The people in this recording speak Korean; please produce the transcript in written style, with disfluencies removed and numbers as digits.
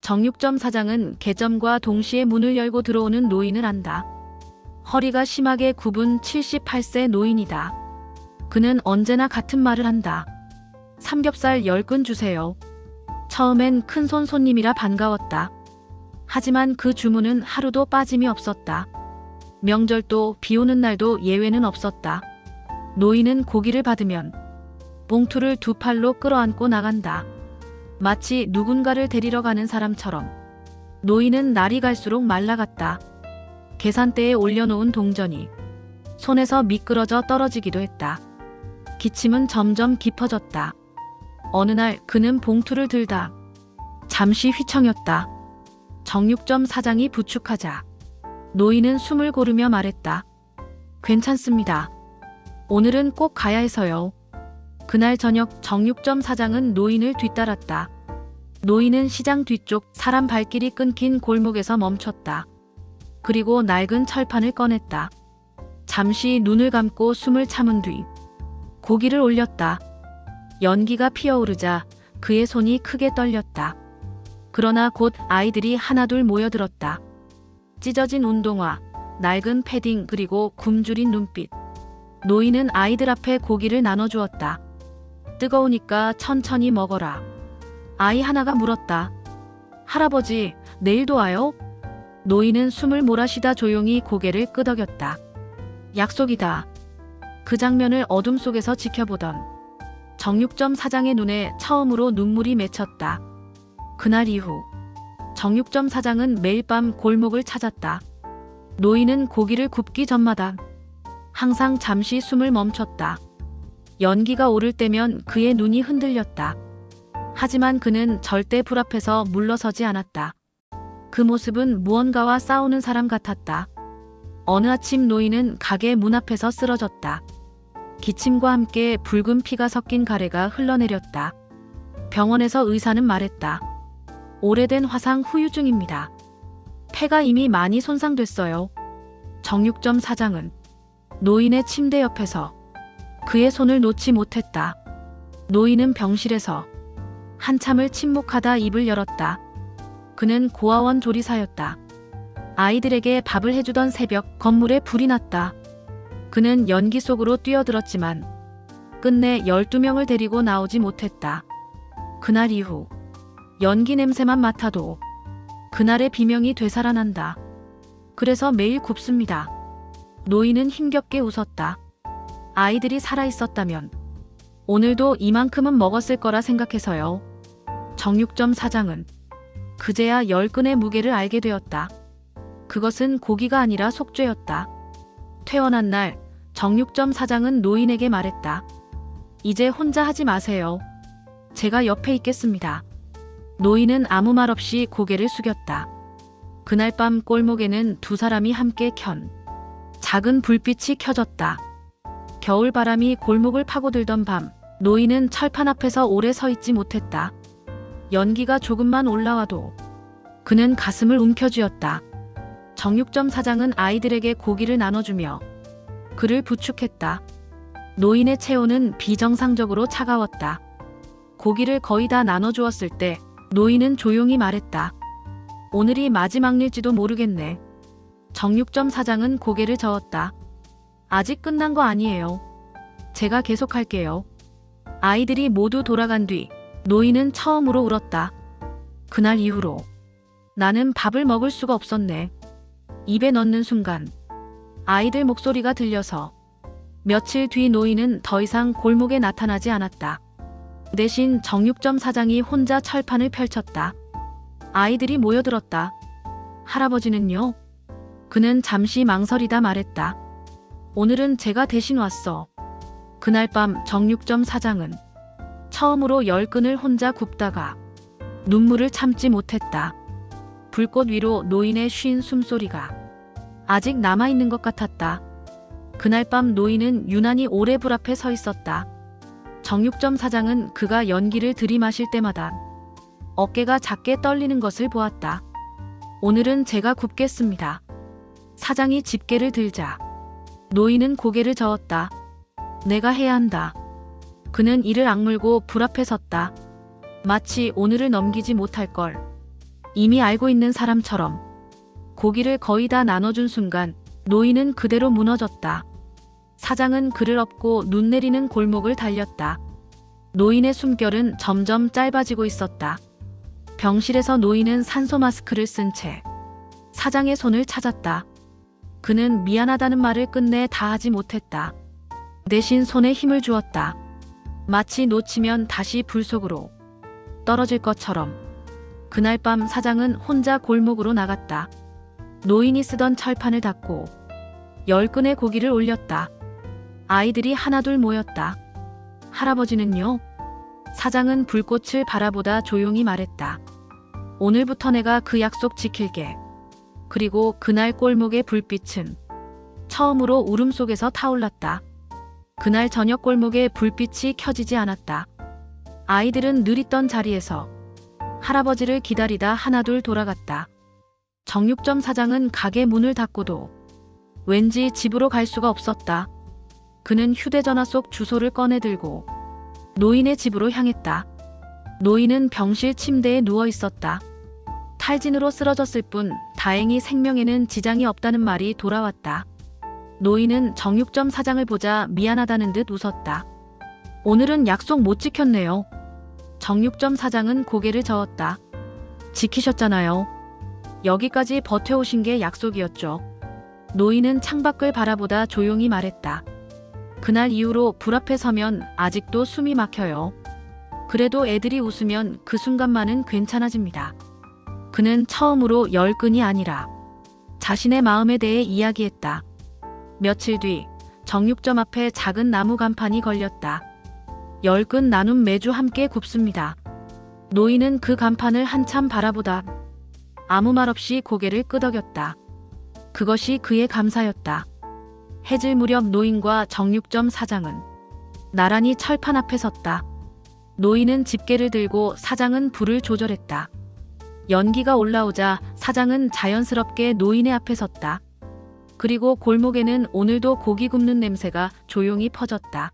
정육점 사장은 개점과 동시에 문을 열고 들어오는 노인을 안다. 허리가 심하게 굽은 78세 노인이다. 그는 언제나 같은 말을 한다. 삼겹살 10근 주세요. 처음엔 큰손 손님이라 반가웠다. 하지만 그 주문은 하루도 빠짐이 없었다. 명절도 비 오는 날도 예외는 없었다. 노인은 고기를 받으면 봉투를 두 팔로 끌어안고 나간다. 마치 누군가를 데리러 가는 사람처럼. 노인은 날이 갈수록 말라갔다. 계산대에 올려놓은 동전이 손에서 미끄러져 떨어지기도 했다. 기침은 점점 깊어졌다. 어느 날 그는 봉투를 들다 잠시 휘청였다. 정육점 사장이 부축하자 노인은 숨을 고르며 말했다. 괜찮습니다. 오늘은 꼭 가야 해서요. 그날 저녁 정육점 사장은 노인을 뒤따랐다. 노인은 시장 뒤쪽 사람 발길이 끊긴 골목에서 멈췄다. 그리고 낡은 철판을 꺼냈다. 잠시 눈을 감고 숨을 참은 뒤 고기를 올렸다. 연기가 피어오르자 그의 손이 크게 떨렸다. 그러나 곧 아이들이 하나둘 모여들었다. 찢어진 운동화, 낡은 패딩 그리고 굶주린 눈빛. 노인은 아이들 앞에 고기를 나눠주었다. 뜨거우니까 천천히 먹어라. 아이 하나가 물었다. 할아버지, 내일도 와요? 노인은 숨을 몰아쉬다 조용히 고개를 끄덕였다. 약속이다. 그 장면을 어둠 속에서 지켜보던 정육점 사장의 눈에 처음으로 눈물이 맺혔다. 그날 이후 정육점 사장은 매일 밤 골목을 찾았다. 노인은 고기를 굽기 전마다 항상 잠시 숨을 멈췄다. 연기가 오를 때면 그의 눈이 흔들렸다. 하지만 그는 절대 불 앞에서 물러서지 않았다. 그 모습은 무언가와 싸우는 사람 같았다. 어느 아침 노인은 가게 문 앞에서 쓰러졌다. 기침과 함께 붉은 피가 섞인 가래가 흘러내렸다. 병원에서 의사는 말했다. 오래된 화상 후유증입니다. 폐가 이미 많이 손상됐어요. 정육점 사장은 노인의 침대 옆에서 그의 손을 놓지 못했다. 노인은 병실에서 한참을 침묵하다 입을 열었다. 그는 고아원 조리사였다. 아이들에게 밥을 해주던 새벽 건물에 불이 났다. 그는 연기 속으로 뛰어들었지만 끝내 12명을 데리고 나오지 못했다. 그날 이후 연기 냄새만 맡아도 그날의 비명이 되살아난다. 그래서 매일 굽습니다. 노인은 힘겹게 웃었다. 아이들이 살아있었다면 오늘도 이만큼은 먹었을 거라 생각해서요. 정육점 사장은 그제야 10근의 무게를 알게 되었다. 그것은 고기가 아니라 속죄였다. 퇴원한 날 정육점 사장은 노인에게 말했다. 이제 혼자 하지 마세요. 제가 옆에 있겠습니다. 노인은 아무 말 없이 고개를 숙였다. 그날 밤 골목에는 두 사람이 함께 켠 작은 불빛이 켜졌다. 겨울 바람이 골목을 파고들던 밤, 노인은 철판 앞에서 오래 서 있지 못했다. 연기가 조금만 올라와도 그는 가슴을 움켜쥐었다. 정육점 사장은 아이들에게 고기를 나눠주며 그를 부축했다. 노인의 체온은 비정상적으로 차가웠다. 고기를 거의 다 나눠주었을 때 노인은 조용히 말했다. 오늘이 마지막 일지도 모르겠네. 정육점 사장은 고개를 저었다. 아직 끝난 거 아니에요. 제가 계속할게요. 아이들이 모두 돌아간 뒤 노인은 처음으로 울었다. 그날 이후로 나는 밥을 먹을 수가 없었네. 입에 넣는 순간 아이들 목소리가 들려서 며칠 뒤 노인은 더 이상 골목에 나타나지 않았다. 대신 정육점 사장이 혼자 철판을 펼쳤다. 아이들이 모여들었다. 할아버지는요? 그는 잠시 망설이다 말했다. 오늘은 제가 대신 왔어. 그날 밤 정육점 사장은 처음으로 10근을 혼자 굽다가 눈물을 참지 못했다. 불꽃 위로 노인의 쉰 숨소리가 아직 남아있는 것 같았다. 그날 밤 노인은 유난히 오래 불 앞에 서 있었다. 정육점 사장은 그가 연기를 들이마실 때마다 어깨가 작게 떨리는 것을 보았다. 오늘은 제가 굽겠습니다. 사장이 집게를 들자 노인은 고개를 저었다. 내가 해야 한다. 그는 이를 악물고 불 앞에 섰다. 마치 오늘을 넘기지 못할 걸 이미 알고 있는 사람처럼 고기를 거의 다 나눠준 순간 노인은 그대로 무너졌다. 사장은 그를 업고 눈 내리는 골목을 달렸다. 노인의 숨결은 점점 짧아지고 있었다. 병실에서 노인은 산소 마스크를 쓴 채 사장의 손을 찾았다. 그는 미안하다는 말을 끝내 다 하지 못했다. 대신 손에 힘을 주었다. 마치 놓치면 다시 불 속으로 떨어질 것처럼. 그날 밤 사장은 혼자 골목으로 나갔다. 노인이 쓰던 철판을 닫고 10근의 고기를 올렸다. 아이들이 하나둘 모였다. 할아버지는요? 사장은 불꽃을 바라보다 조용히 말했다. 오늘부터 내가 그 약속 지킬게. 그리고 그날 골목의 불빛은 처음으로 울음 속에서 타올랐다. 그날 저녁 골목에 불빛이 켜지지 않았다. 아이들은 늘 있던 자리에서 할아버지를 기다리다 하나둘 돌아갔다. 정육점 사장은 가게 문을 닫고도 왠지 집으로 갈 수가 없었다. 그는 휴대전화 속 주소를 꺼내들고 노인의 집으로 향했다. 노인은 병실 침대에 누워 있었다. 탈진으로 쓰러졌을 뿐 다행히 생명에는 지장이 없다는 말이 돌아왔다. 노인은 정육점 사장을 보자 미안하다는 듯 웃었다. 오늘은 약속 못 지켰네요. 정육점 사장은 고개를 저었다. 지키셨잖아요. 여기까지 버텨오신 게 약속이었죠. 노인은 창밖을 바라보다 조용히 말했다. 그날 이후로 불 앞에 서면 아직도 숨이 막혀요. 그래도 애들이 웃으면 그 순간만은 괜찮아집니다. 그는 처음으로 10근이 아니라 자신의 마음에 대해 이야기했다. 며칠 뒤 정육점 앞에 작은 나무 간판이 걸렸다. 10근 나눔 매주 함께 굽습니다. 노인은 그 간판을 한참 바라보다 아무 말 없이 고개를 끄덕였다. 그것이 그의 감사였다. 해질 무렵 노인과 정육점 사장은 나란히 철판 앞에 섰다. 노인은 집게를 들고 사장은 불을 조절했다. 연기가 올라오자 사장은 자연스럽게 노인의 앞에 섰다. 그리고 골목에는 오늘도 고기 굽는 냄새가 조용히 퍼졌다.